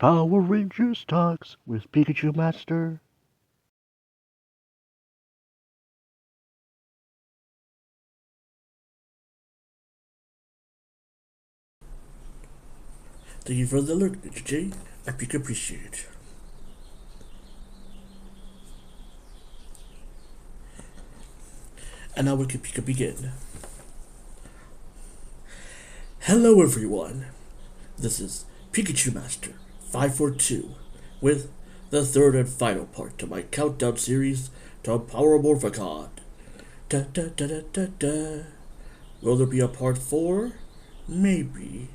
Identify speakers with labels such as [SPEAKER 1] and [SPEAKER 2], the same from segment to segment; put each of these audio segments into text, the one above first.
[SPEAKER 1] Power Rangers Talks with Pikachumaster.
[SPEAKER 2] Thank you for the alert, Mr. J. I think appreciate it. And now we can begin. Hello, everyone. This is Pikachumaster 542 with the third and final part to my countdown series to Power Morphicon. Da da da da da da. Will there be a part 4? Maybe.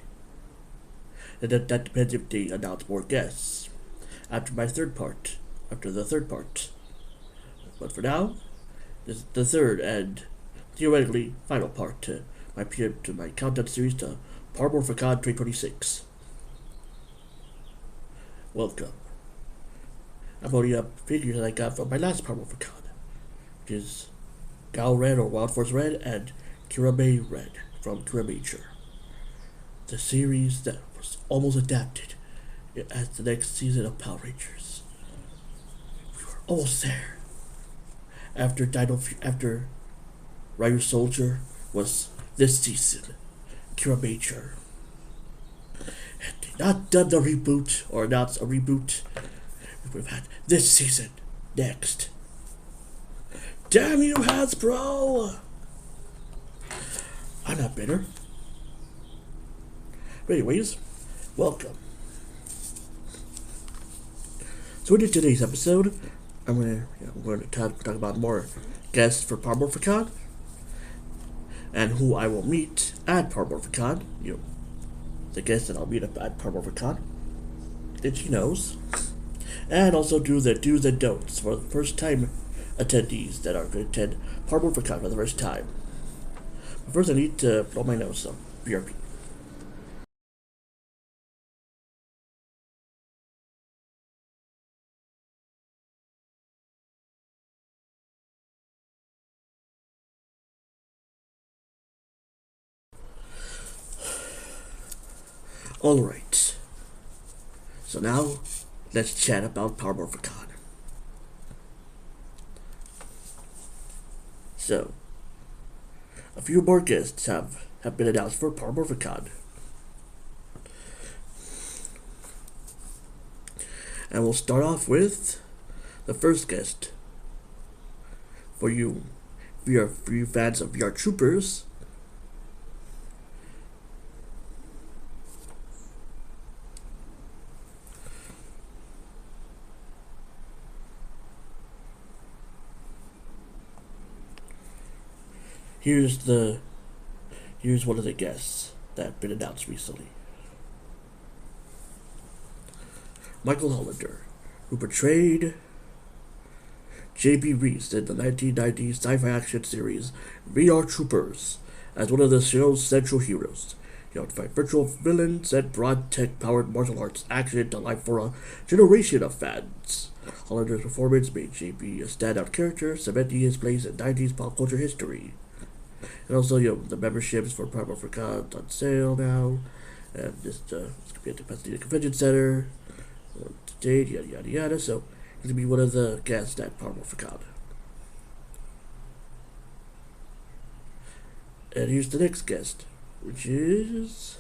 [SPEAKER 2] That depends if they announce more guests. After the third part. But for now, this is the third and theoretically final part to my countdown series to Power Morphicon 2026. Welcome. I'm holding up figures that I got from my last Power Morphicon, which is Gal Red or Wild Force Red and Kirame Red from Kiramature. The series that was almost adapted as the next season of Power Rangers. We were almost there. After Ryu Soldier was this season, Kiramature. Had they not done the reboot or announced a reboot, we would have had this season next. Damn you, Hasbro! I'm not bitter. But anyways, welcome. So in today's episode, I'm going to talk about more guests for Power Morphicon and who I will meet at Power Morphicon. The guests that I'll meet at Power Morphicon, that she knows, and also do the do's and don'ts for the first time attendees that are going to attend Power Morphicon for the first time. But first, I need to blow my nose some BRP. Alright. So now, let's chat about Power Morphicon. So, a few more guests have been announced for Power Morphicon. And we'll start off with the first guest. For you fans of VR Troopers, here's one of the guests that have been announced recently. Michael Hollander, who portrayed J.B. Reese in the 1990s sci-fi action series VR Troopers as one of the show's central heroes. He helped fight virtual villains and brought tech-powered martial arts action to life for a generation of fans. Hollander's performance made J.B. a standout character, cementing his place in 90s pop culture history. And also, the memberships for Power Morphicon on sale now. And it's going to be at the Pasadena Convention Center. Today, yada yada yada. So, he's going to be one of the guests at Power Morphicon. And here's the next guest, which is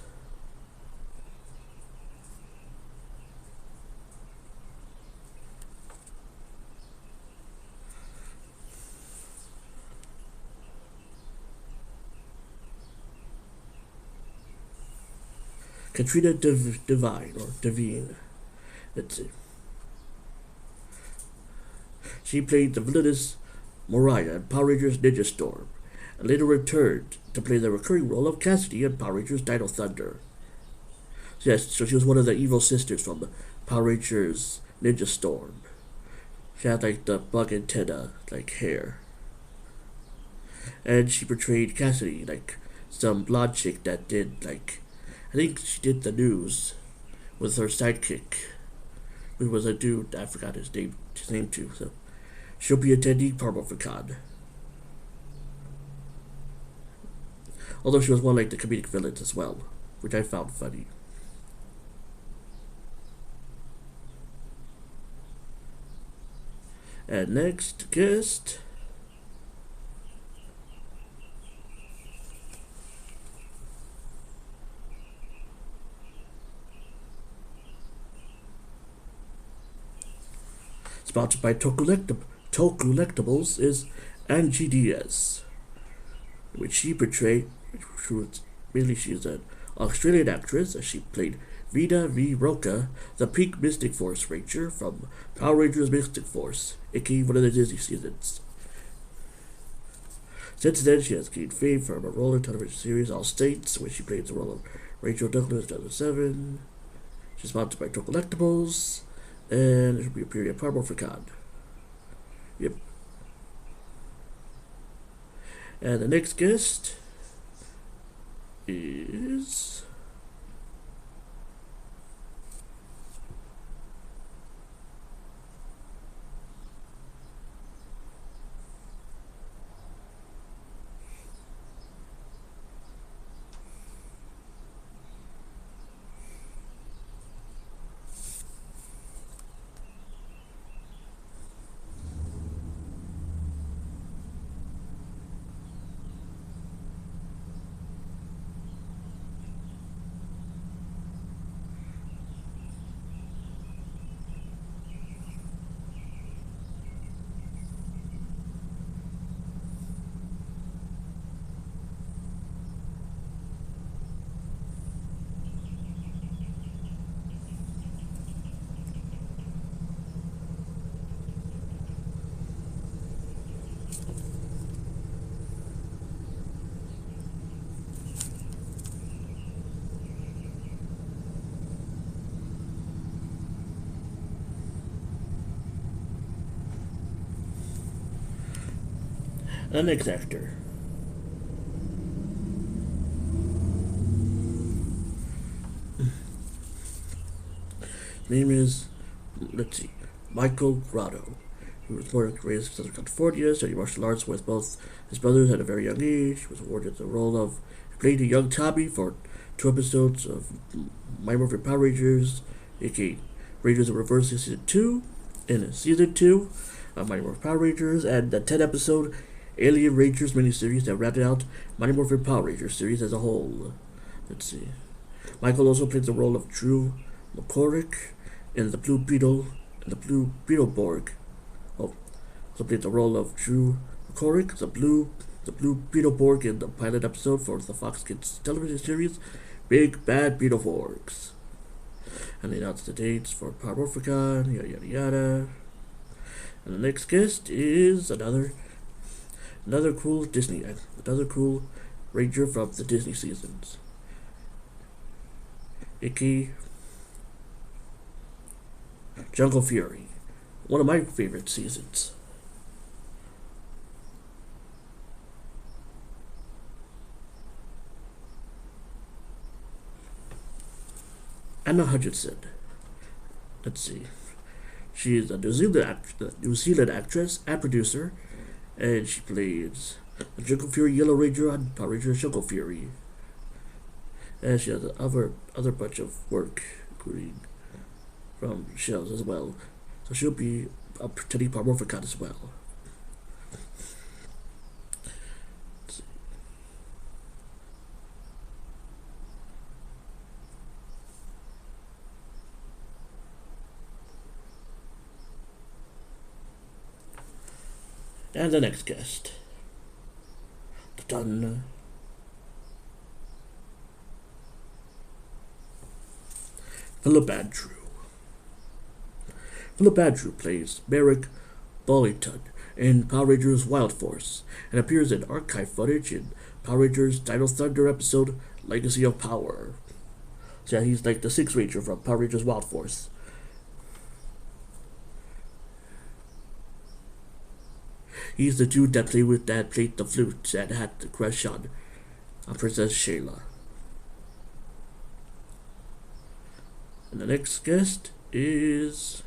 [SPEAKER 2] Katrina Devine, or Devine. Let's see. She played the villainous Mariah in Power Rangers Ninja Storm, and later returned to play the recurring role of Cassidy in Power Rangers Dino Thunder. Yes, so she was one of the evil sisters from Power Rangers Ninja Storm. She had the bug antenna hair. And she portrayed Cassidy, some blonde chick that did I think she did the news with her sidekick, who was a dude, I forgot his name too, so she'll be attending Power Morphicon. Although she was one the comedic villains as well, which I found funny. And next guest, sponsored by Tokulectables, is Angie Diaz, which she portrayed. Really, she's an Australian actress, as she played Vida V. Roca, the Pink Mystic Force Ranger from Power Rangers Mystic Force, aka one of the Disney seasons. Since then, she has gained fame from a role in television series All States, where she played the role of Rachel Douglas in 2007. She's sponsored by Collectibles, and she'll be appearing at Parmorphicon. Yep. And the next guest is the next actor. His name is, let's see, Michael Grotto. He was born and raised in Southern California, studied martial arts with both his brothers at a very young age. He was awarded the role of, he played a young Tommy for 2 episodes of Mighty Morphin Power Rangers, aka Rangers in Reverse Season 2, in Season 2 of Mighty Morphin Power Rangers, and the 10-episode Alien Rangers miniseries that rounded out Mighty Morphin Power Rangers series as a whole. Let's see. Michael also played the role of Drew McCorrick in the Blue Beetle and the Blue Beetleborg. Oh, also played the role of Drew McCorrick, the Blue Beetleborg in the pilot episode for the Fox Kids television series Big Bad Beetleborgs. And they announced the dates for Parmorphicon, yada yada yada. And the next guest is another cool ranger from the Disney seasons. Icky Jungle Fury, one of my favorite seasons. Anna Hutchinson. Let's see. She is a New Zealand actress and producer, and she plays the Jungle Fury Yellow Ranger on Power Rangers Jungle Fury. And she has other bunch of work, including from shows as well. So she'll be pretending Parmorphicon as well. And the next guest. Dun. Philip Andrew. Philip Andrew plays Merrick Bollington in Power Rangers Wild Force and appears in archive footage in Power Rangers Dino Thunder episode Legacy of Power. So yeah, he's like the Sixth Ranger from Power Rangers Wild Force. He's the dude that played the flute and had the crush on Princess Shayla. And the next guest is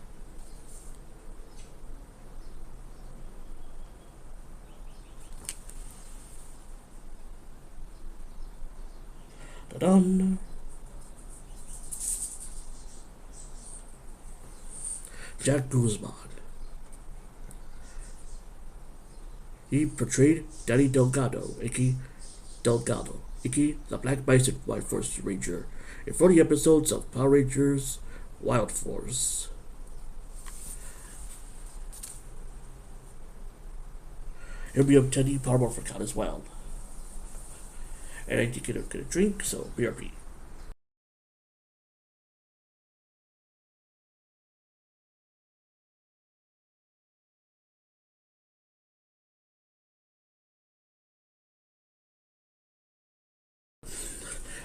[SPEAKER 2] da-dun, Jack Guzman. He portrayed Danny Delgado, Icky Delgado, Icky, the Black Bison Wild Force Ranger, in 40 episodes of Power Rangers Wild Force. He'll be obtaining Power Morphicon as well. And I need to get a drink, so BRB.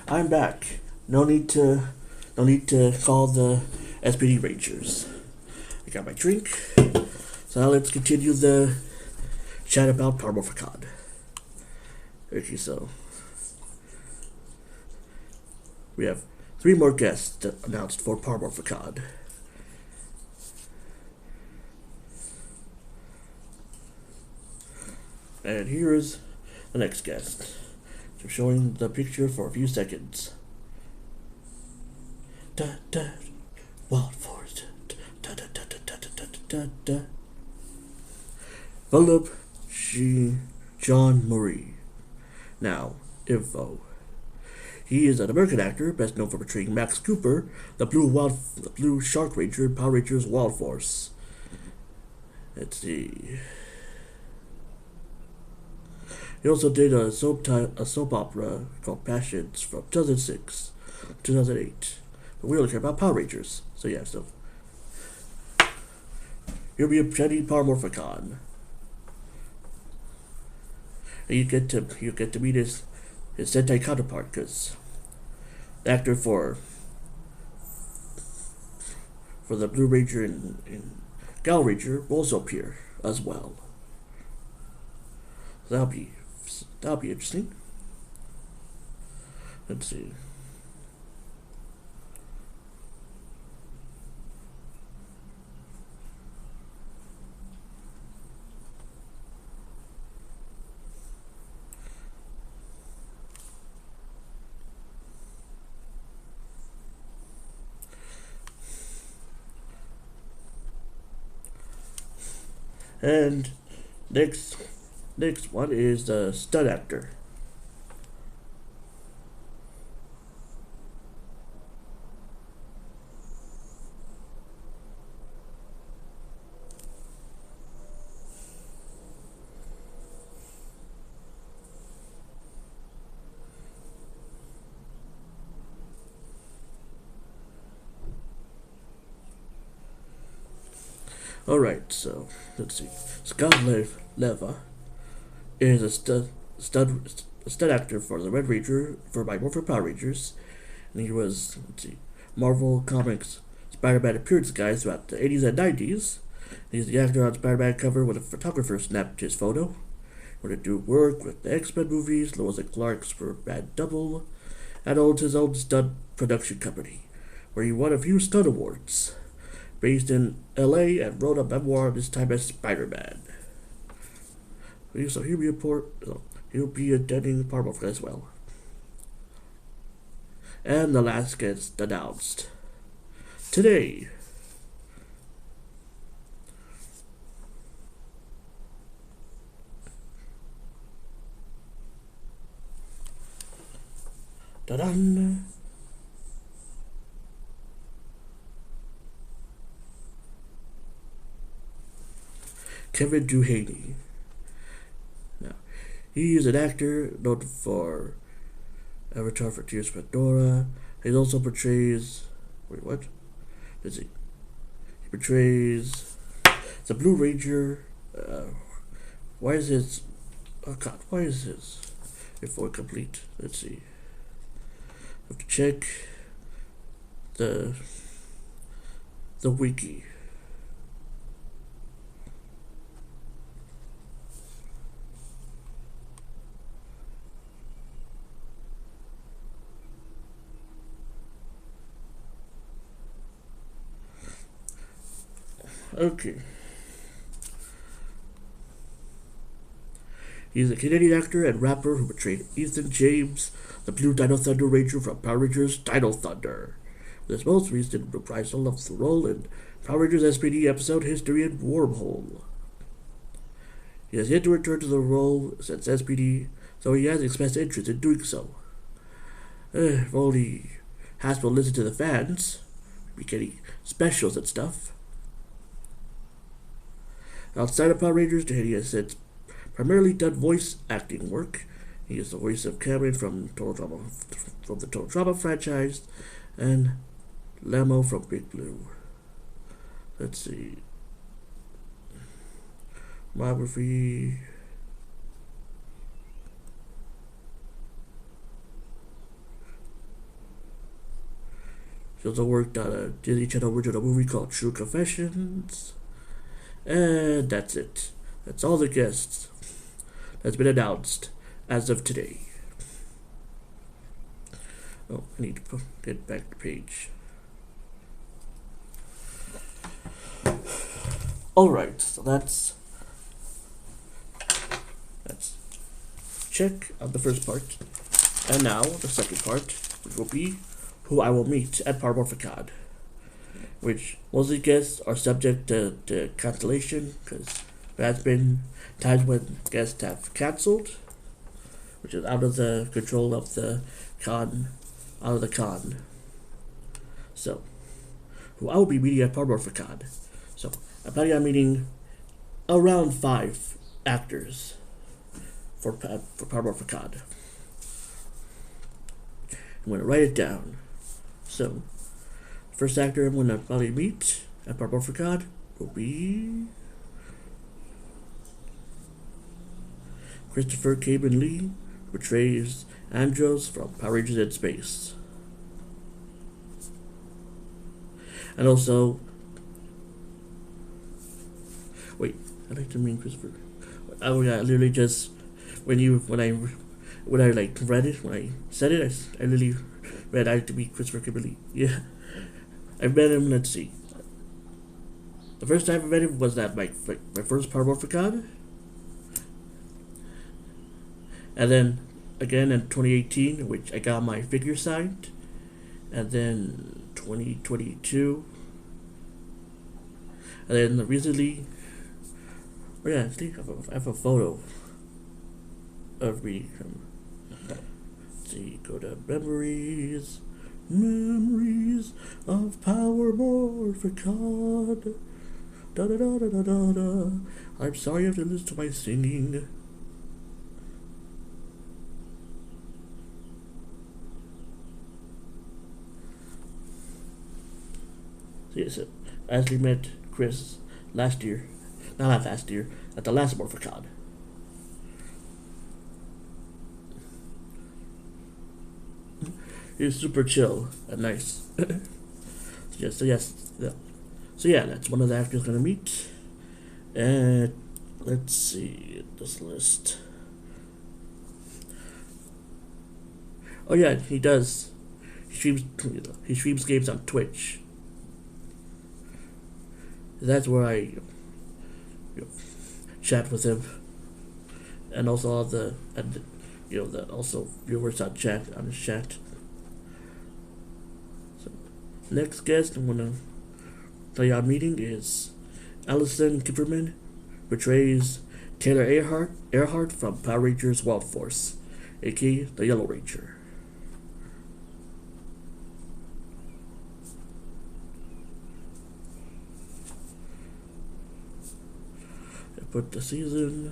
[SPEAKER 2] I'm back. No need to call the SPD Rangers. I got my drink. So now let's continue the chat about Power Morphicon. Okay, so we have 3 more guests announced for Power Morphicon. And here is the next guest. So showing the picture for a few seconds. Da da, Wild Force. Da da da da da da da da. Philip John Murray. Now, info. He is an American actor, best known for portraying Max Cooper, the Blue Shark Ranger in Power Rangers Wild Force. Let's see. He also did a soap opera called Passions from 2006, 2008. But we only care about Power Rangers, so yeah. So he'll be presenting Power Morphicon. And you get to meet his Sentai counterpart, because the actor for the Blue Ranger and Gal Ranger will also appear as well. So that'll be interesting. Let's see. And next one is the stud actor. Alright, so let's see. Scott Leva is a stud actor for the Red Ranger for my Morphin Power Rangers, and he was, let's see, Marvel Comics Spider-Man appearance guy throughout the 80s and 90s. He's the actor on Spider-Man cover when a photographer snapped his photo. He would do work with the X-Men movies, Lois and Clark's for Bad Double, and owns his own stud production company, where he won a few stud awards. Based in LA and wrote a memoir of his time as Spider-Man. So he'll be attending Power Morphicon as well. And the last guest announced today. Da-dun. Kevin Duhaney. Now, he is an actor known for Avatar for Tears of Pandora. He also portrays. Wait, what? Let's see. He portrays the Blue Ranger. Why is his? Oh God! Why is his? Before complete. Let's see. I have to check the wiki. Okay. He's a Canadian actor and rapper who portrayed Ethan James, the Blue Dino Thunder Ranger from Power Rangers Dino Thunder. With his most recent reprisal of the role in Power Rangers SPD episode History and Wormhole. He has yet to return to the role since SPD, so he has expressed interest in doing so. If only Hasbro will listen to the fans, be getting specials and stuff. Outside of Power Rangers, he has since primarily done voice acting work. He is the voice of Cameron from the Total Drama franchise, and Lamo from Big Blue. Let's see. Biography. She also worked on a Disney Channel original movie called True Confessions. And that's it. That's all the guests that's been announced as of today. Oh, I need to get back to page. Alright, so that's check on the first part. And now the second part, which will be who I will meet at Parmorphicon, which most of the guests are subject to cancellation, because there has been times when guests have cancelled, which is out of the control of the con. So, who I will be meeting at Parmorphicon. So, I'm planning on meeting around 5 actors for Parmorphicon. I'm going to write it down. So, first actor I'm going to probably meet at Parmorphicon will be Christopher Cabin Lee, who portrays Andros from Power Rangers in Space. And also, wait, I'd like to meet Christopher. Oh yeah, I literally just when I like read it, when I said it, I literally read I had to meet Christopher Cabin Lee. Yeah, I met him. Let's see. The first time I met him was at my first Parmorphicon, and then again in 2018, which I got my figure signed, and then 2022, and then recently. Oh yeah, I have a photo of me. Let's see, go to memories of Power Morphicon. Da da da da da da da. I'm sorry you have to listen to my singing. So yes, I actually met Chris last year. Not last year, at the last Morphicon. He was super chill and nice. So yeah, that's one of the actors gonna meet. And let's see this list. Oh yeah, he does. He streams games on Twitch. That's where I chat with him, and also all the also viewers on his chat. So, next guest I'm gonna tell you I'm meeting is Allison Kipperman, portrays Taylor Earhart from Power Rangers Wild Force, aka the Yellow Ranger. Put the season.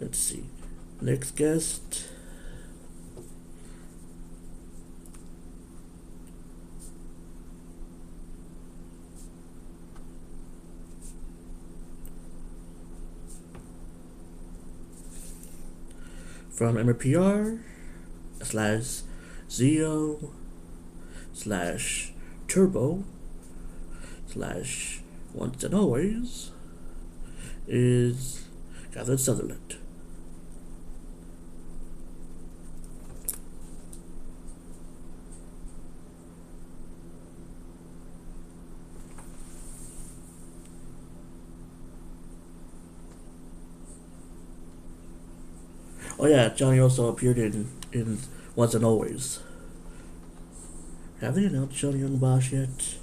[SPEAKER 2] Let's see. Next guest. From MPR / Zeo / Turbo / Once and Always is Catherine Sutherland. Oh yeah, Johnny also appeared in Once and Always. Have they announced Johnny Young Bosch yet?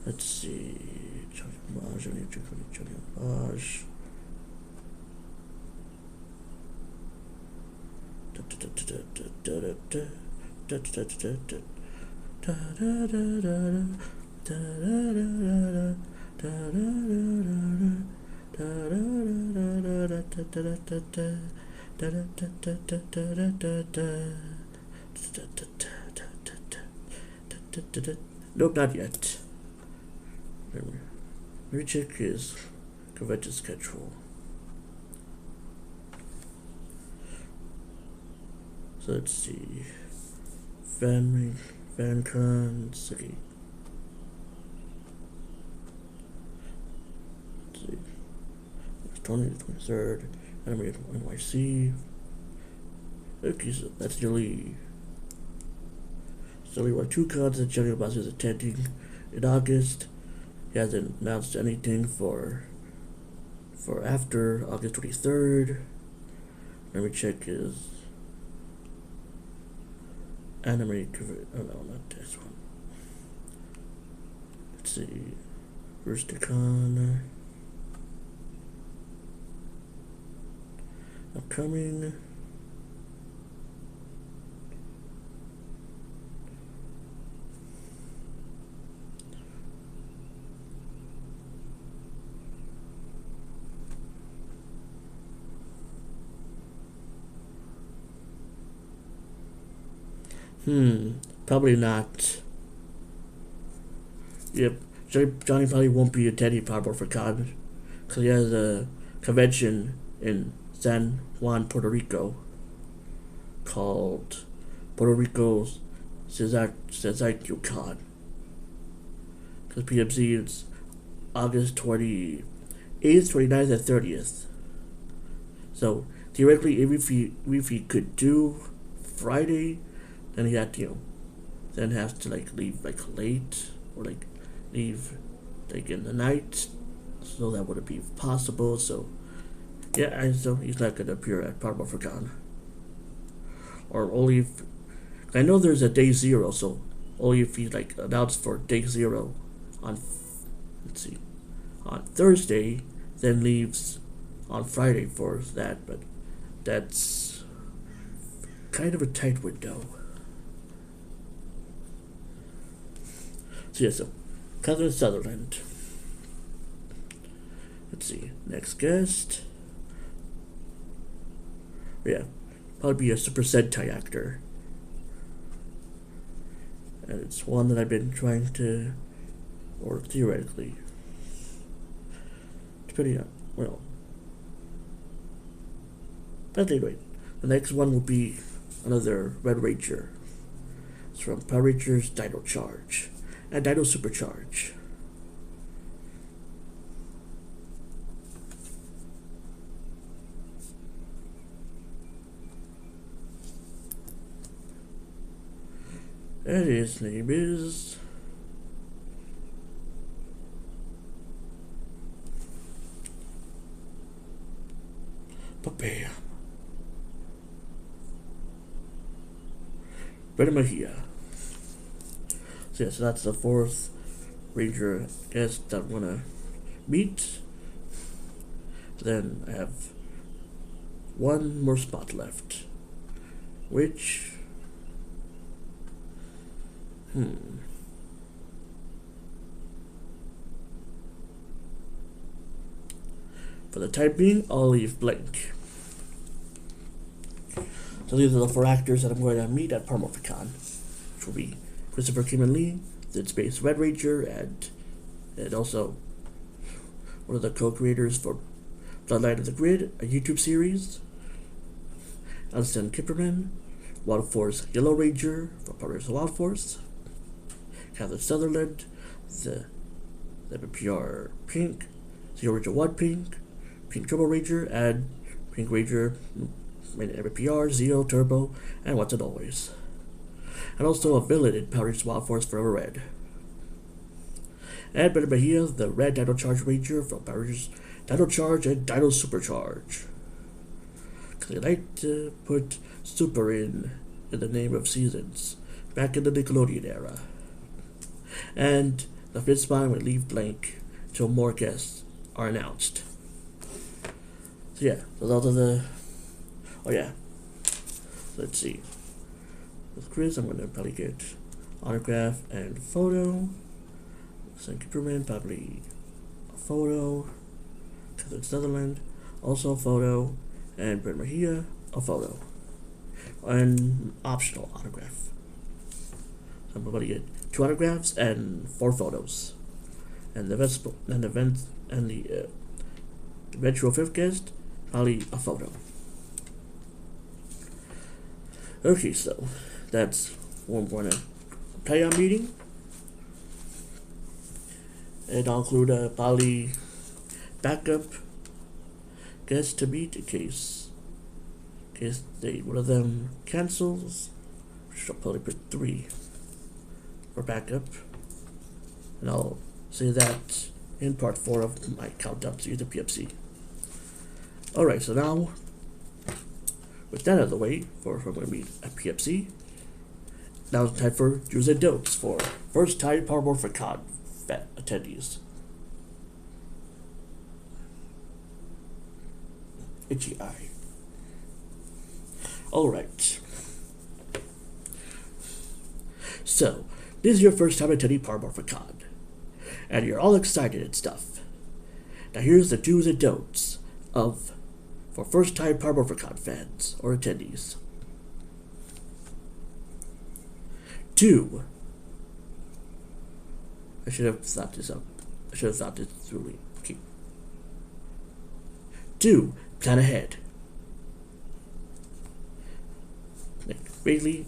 [SPEAKER 2] Let's see. Johnny Young Bosch, Johnny Young Bosch. Nope, not yet. Let me check his convention schedule. So let's see. FanCon City. Let's see. 20th, 23rd. Anime NYC. Okay, so that's nearly. So we were two cons that Johnny Bosch is attending in August. He hasn't announced anything for after August 23rd. Let me check his anime. Oh no, not this one. Let's see. Rusticon. Upcoming. Probably not. Yep, Johnny probably won't be attending PowerPoint because he has a convention in San Juan, Puerto Rico called Puerto Rico's Sezaku Con. Because PMC is August 28th, 29th, and 30th. So theoretically, if he could do Friday, then he had to, then has to leave late or leave in the night, so that wouldn't be possible. So yeah, and so he's not gonna appear at PowerPoint or only if I know there's a day zero, so only if he announced for day zero on on Thursday, then leaves on Friday for that, but that's kind of a tight window. So yeah, so Catherine Sutherland. Let's see, next guest. Yeah, probably be a Super Sentai actor. And it's one that I've been trying to, or theoretically, depending on, well. But anyway, the next one will be another Red Ranger. It's from Power Rangers Dino Charge and Dino Supercharge. And his name is Papaya. Mejia. So yes, that's the fourth Ranger guest that I'm gonna meet. Then I have one more spot left, which for the time being, I'll leave blank. So these are the four actors that I'm going to meet at PowerPoint, which will be Christopher Kim Lee, the Space Red Ranger, and also one of the co-creators for Bloodline of the Grid, a YouTube series. Alison Kipperman, Wild Force Yellow Ranger from Power Rangers Wild Force. Catherine Sutherland, the PR Pink, Zero Ranger 1 Pink, Pink Turbo Ranger, and Pink Ranger MPR, Zero Turbo, and Once and Always. And also a villain in Power Rangers Wild Force Forever Red. And Brendan Mejia, the Red Dino Charge Ranger from Power Rangers Dino Charge and Dino Supercharge. They like to put super in the name of seasons, back in the Nickelodeon era. And the fifth spot would leave blank till more guests are announced. So yeah, so those are the. Oh yeah. Let's see. With Chris, I'm gonna probably get autograph and photo. St. Cooperman, probably a photo. Catherine Sutherland, also a photo. And Brent Mejia, a photo. And optional autograph. So I'm gonna get 2 autographs and 4 photos. And the eventual 5th guest, probably a photo. Okay, so that's what I'm going to play on meeting. And I'll include a probably backup guest to meet in case one of them cancels. I'll probably put 3 for backup. And I'll say that in part 4 of my countdown to the PMC. Alright, so now with that out of the way, for when we meet at PMC, now it's time for do's and don'ts for first time Paramorphicon attendees. Itchy eye. Alright. So, this is your first time attending Paramorphicon, and you're all excited and stuff. Now here's the do's and don'ts for first-time Paramorphicon fans or attendees. 2. I should have thought this up. I should have thought this through. Okay. 2. Plan ahead. Basically,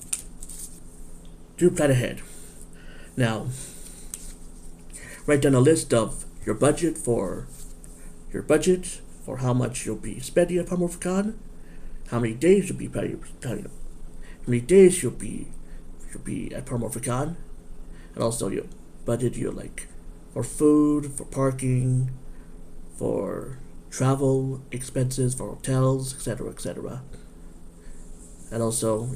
[SPEAKER 2] 2. Plan ahead. Now, write down a list of your budget for how much you'll be spending at Paramorphicon, how many days you'll be planning, how many days you'll be at Paramorphicon, and also your budget for food, for parking, for travel expenses, for hotels, etc., etc. And also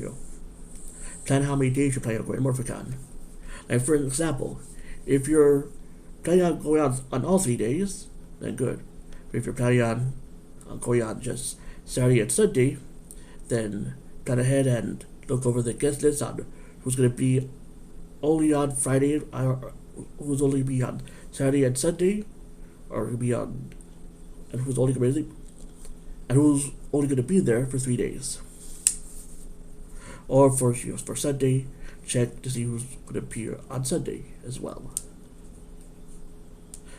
[SPEAKER 2] plan how many days you're planning on going to Morphicon. Like for example, if you're planning on going on all 3 days, then good. But if you're planning on going on just Saturday and Sunday, then plan ahead and look over the guest list on who's going to be only on Friday, who's only be on Saturday and Sunday, or who's only going to be there for 3 days. Or for Sunday, check to see who's going to appear on Sunday as well.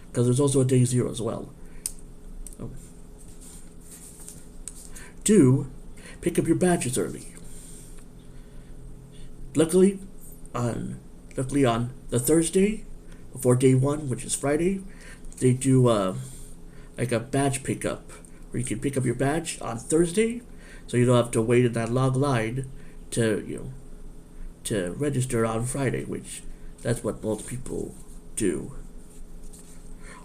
[SPEAKER 2] Because there's also a day 0 as well. 2. Pick up your badges early. Luckily on the Thursday before day 1, which is Friday, they do a badge pickup where you can pick up your badge on Thursday, so you don't have to wait in that long line to register on Friday, which that's what most people do.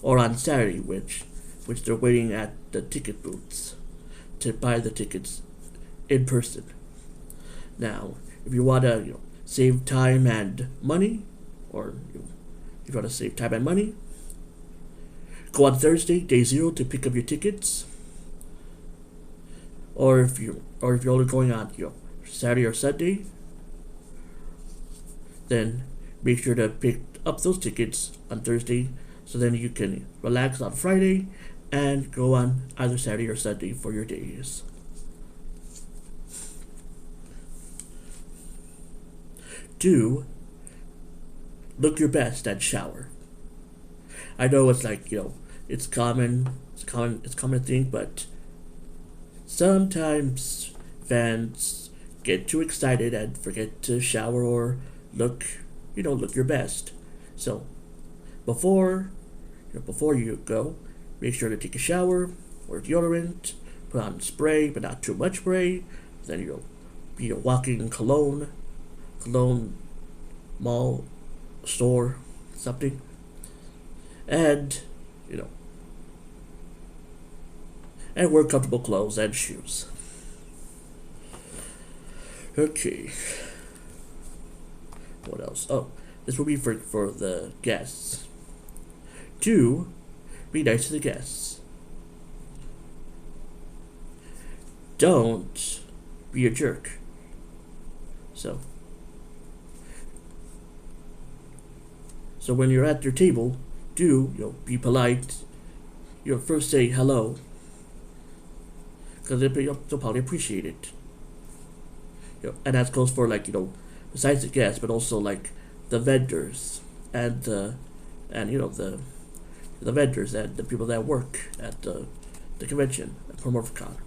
[SPEAKER 2] Or on Saturday, which they're waiting at the ticket booths to buy the tickets in person. Now, if you want to save time and money, or if you want to save time and money, go on Thursday, day 0, to pick up your tickets. Or if you're only going on Saturday or Sunday, then make sure to pick up those tickets on Thursday, so then you can relax on Friday and go on either Saturday or Sunday for your days. 2. Look your best and shower. I know it's it's common to think, but sometimes fans get too excited and forget to shower or look your best. So before you go, make sure to take a shower, or deodorant, put on spray, but not too much spray. Then you'll be walking cologne mall, store, something, and and wear comfortable clothes and shoes. Okay. What else? Oh, this will be for the guests. 2. Be nice to the guests. Don't be a jerk. So when you're at your table, do be polite. First say hello, because they'll probably appreciate it. And that goes for besides the guests, but also like the vendors and the vendors and the people that work at the convention at Promorphicon.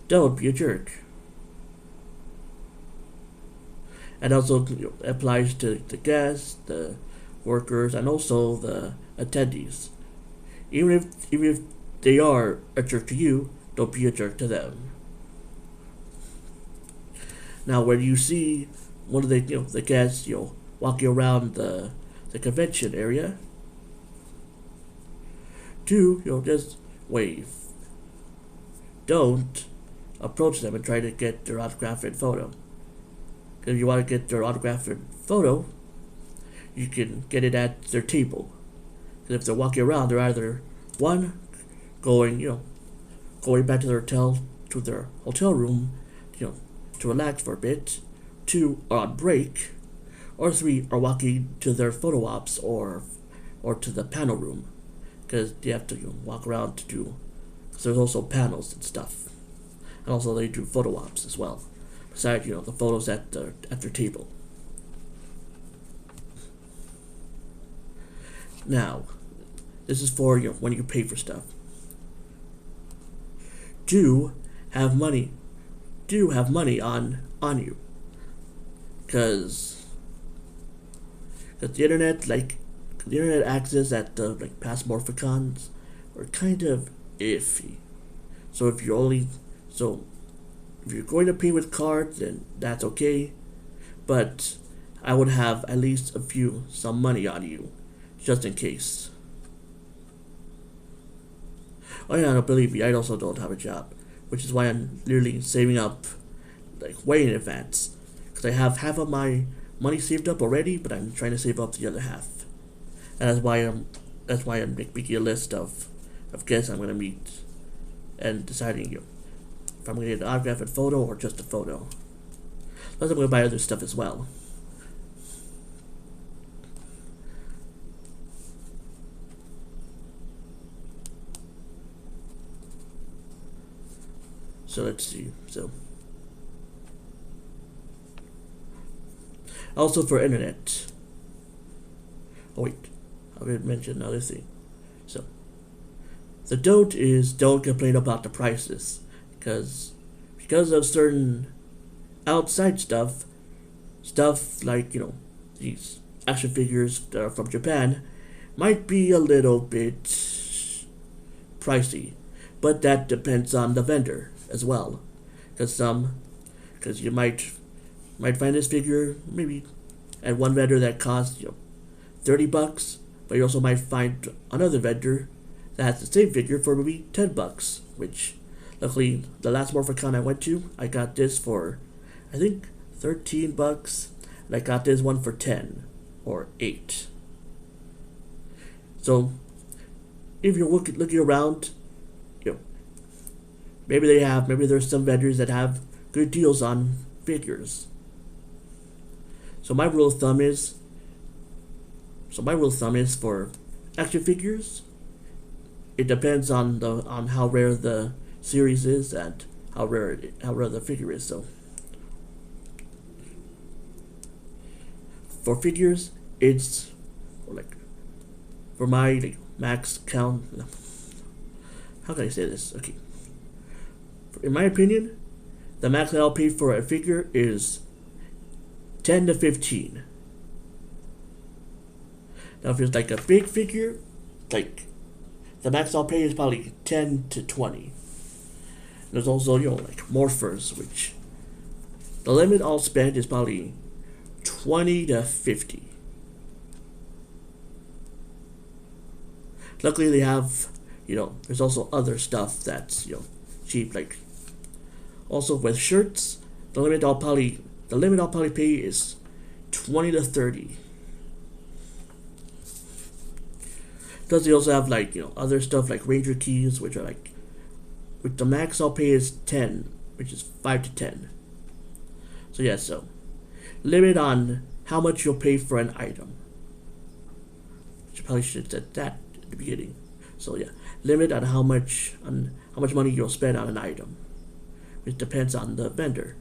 [SPEAKER 2] Don't be a jerk. And also applies to the guests, the workers, and also the attendees. Even if they are a jerk to you, don't be a jerk to them. Now, when you see one of the guests walking around the convention area, just wave. Don't approach them and try to get their autograph and photo. If you want to get their autograph and photo, you can get it at their table. Because if they're walking around, they're either one going back to their hotel room, to relax for a bit. 2 are on break, or 3 are walking to their photo ops or to the panel room, because they have to walk around to do. Because there's also panels and stuff, and also they do photo ops as well. Besides, the photos at their table. Now, this is for when you pay for stuff. Do have money on you, because the internet access at the past Morphicons are kind of iffy. So if you're going to pay with cards, then that's okay. But I would have at least some money on you, just in case. Oh yeah, no, believe me, I also don't have a job, which is why I'm literally saving up, way in advance. Because I have half of my money saved up already, but I'm trying to save up the other half. And that's why I'm making a list of guests I'm going to meet, and deciding if I'm going to get an autograph and photo or just a photo. Plus I'm going to buy other stuff as well. So let's see. So also for internet. Oh wait, I didn't mention another thing. So the don't complain about the prices, because of certain outside stuff like these action figures that are from Japan might be a little bit pricey, but that depends on the vendor as well, because you might find this figure maybe at one vendor that costs $30, but you also might find another vendor that has the same figure for maybe $10, which luckily the last Morphicon I went to, I got this for I think $13, and I got this one for 10 or 8. So if you're looking around, maybe there's some vendors that have good deals on figures. So my rule of thumb is for action figures, it depends on how rare the series is and how rare the figure is. So for figures, it's for my max count. How can I say this? Okay. In my opinion, the max that I'll pay for a figure is 10 to 15. Now, if it's a big figure, the max I'll pay is probably 10 to 20. There's also morphers, which the limit I'll spend is probably 20 to 50. Luckily, they have there's also other stuff that's cheap, also with shirts. The limit I'll probably pay is 20 to 30. Plus, they also have like other stuff like Ranger keys, which are like, with the max I'll pay is 10, which is 5 to 10. So yeah, so limit on how much you'll pay for an item. Which I probably should have said that at the beginning. So yeah, limit on how much money you'll spend on an item, which depends on the vendor.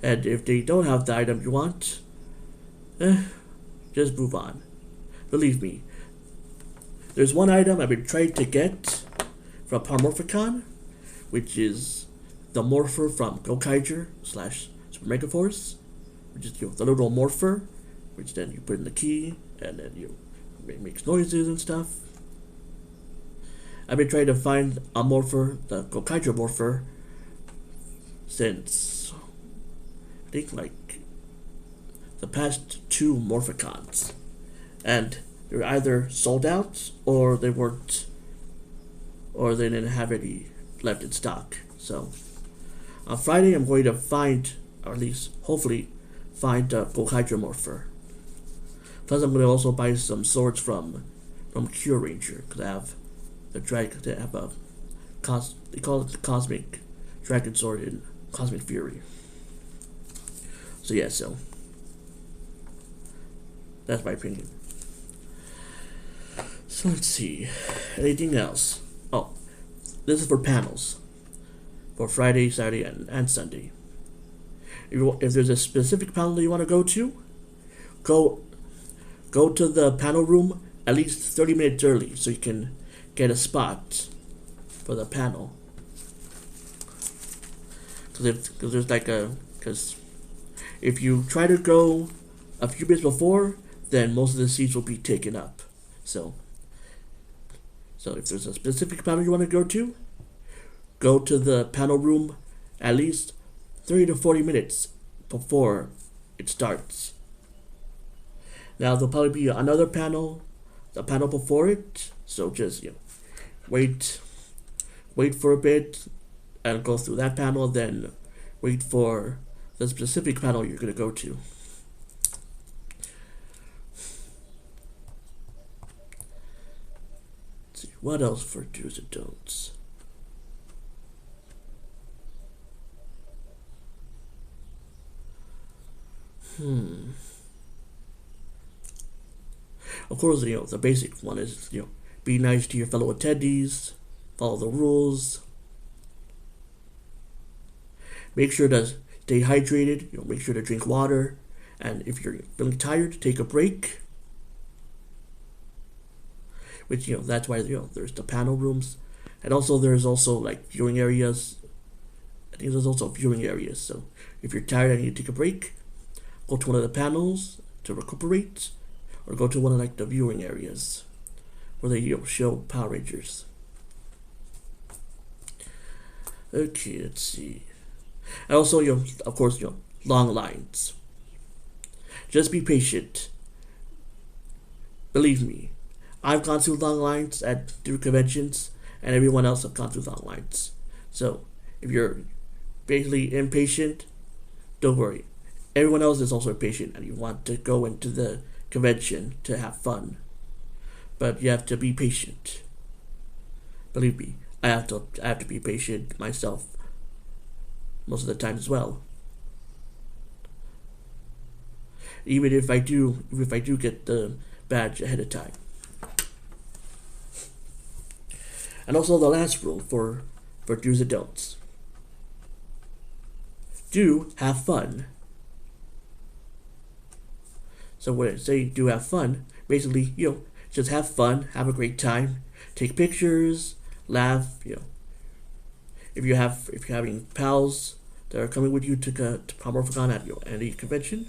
[SPEAKER 2] And if they don't have the item you want, just move on. Believe me, there's one item I've been trying to get from Parmorphicon, which is the Morpher from Gokaiger / Super Mega Force, which is the little Morpher, which then you put in the key and then it makes noises and stuff. I've been trying to find a Morpher, the Gokaiger Morpher, since I think like the past 2 Morphicons, and they're either sold out or they weren't, or they didn't have any left in stock. So on Friday I'm going to find, or at least hopefully find a Gokaiger Morpher. Plus I'm going to also buy some swords from Cure Ranger, because I have the dragon. They have they call it the Cosmic Dragon Sword in Cosmic Fury. So yeah, so that's my opinion. So let's see, anything else? Oh, this is for panels for Friday, Saturday, and Sunday. If there's a specific panel that you want to go to, go to the panel room at least 30 minutes early so you can get a spot for the panel. Because if you try to go a few minutes before, then most of the seats will be taken up. So if there's a specific panel you want to go to the panel room at least 30 to 40 minutes before it starts. Now there'll probably be another panel, the panel before it, so just wait for a bit and go through that panel, then wait for the specific panel you're going to go to. Let's see, what else for do's and don'ts? Of course, the basic one is, be nice to your fellow attendees, follow the rules, make sure to stay hydrated, make sure to drink water, and if you're feeling tired, take a break. Which, that's why, there's the panel rooms, and also there's also like viewing areas. I think there's also viewing areas, so if you're tired and you need to take a break, go to one of the panels to recuperate, or go to one of like the viewing areas where they show Power Rangers. Okay, let's see. And also, of course, long lines. Just be patient. Believe me, I've gone through long lines at different conventions, and everyone else have gone through long lines. So if you're basically impatient, don't worry. Everyone else is also impatient, and you want to go into the convention to have fun. But you have to be patient. Believe me, I have to be patient myself most of the time as well. Even if I do get the badge ahead of time. And also the last rule for do's and don'ts. Do have fun. So when I say do have fun, basically, just have fun, have a great time, take pictures, laugh, If you're having pals that are coming with you to Parmorphicon at any convention,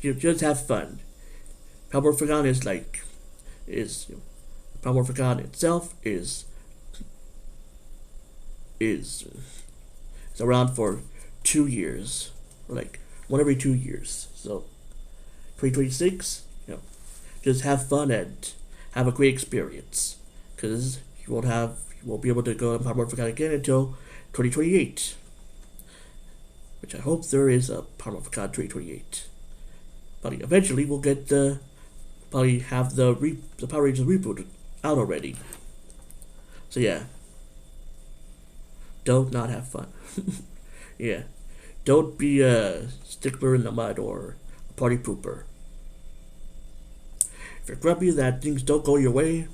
[SPEAKER 2] just have fun. Parmorphicon Parmorphicon itself is around for 2 years, or like one every 2 years. So 2026, just have fun and have a great experience, because you won't be able to go to Parmorphicon again until 2028. Which I hope there is a Power Morphicon 2028. Probably eventually we'll get probably have the Power Rangers reboot out already. So yeah. Don't not have fun. Yeah. Don't be a stickler in the mud or a party pooper. If you're grumpy that things don't go your way,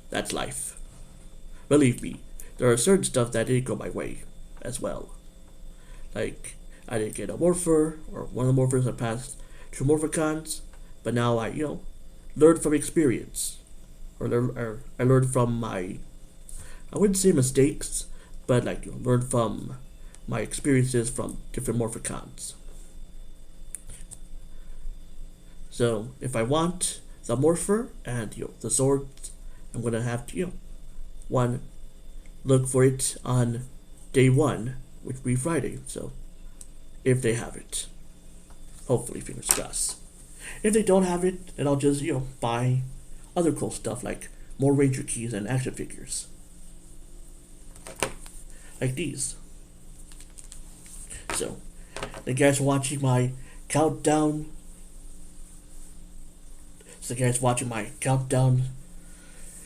[SPEAKER 2] that's life. Believe me, there are certain stuff that didn't go my way as well. Like, I didn't get a Morpher, or one of the Morphers I passed 2 Morphicons, but now I, learned from experience. Or I learned from my, I wouldn't say mistakes, but like, learned from my experiences from different Morphicons. So, if I want the Morpher and, the swords, I'm gonna have to, look for it on day 1, which will be Friday, so if they have it. Hopefully, fingers crossed. If they don't have it, then I'll just, buy other cool stuff like more Ranger keys and action figures. Like these. So, thank you guys for watching my countdown.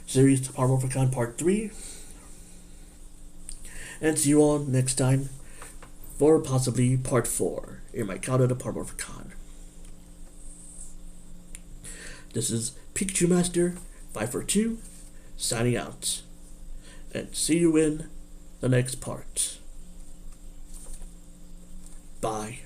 [SPEAKER 2] Series to Power Morphicon Part 3. And see you all next time for possibly Part 4 in my Countdown to Power Morphicon. This is Pikachumaster 542 signing out. And see you in the next part. Bye.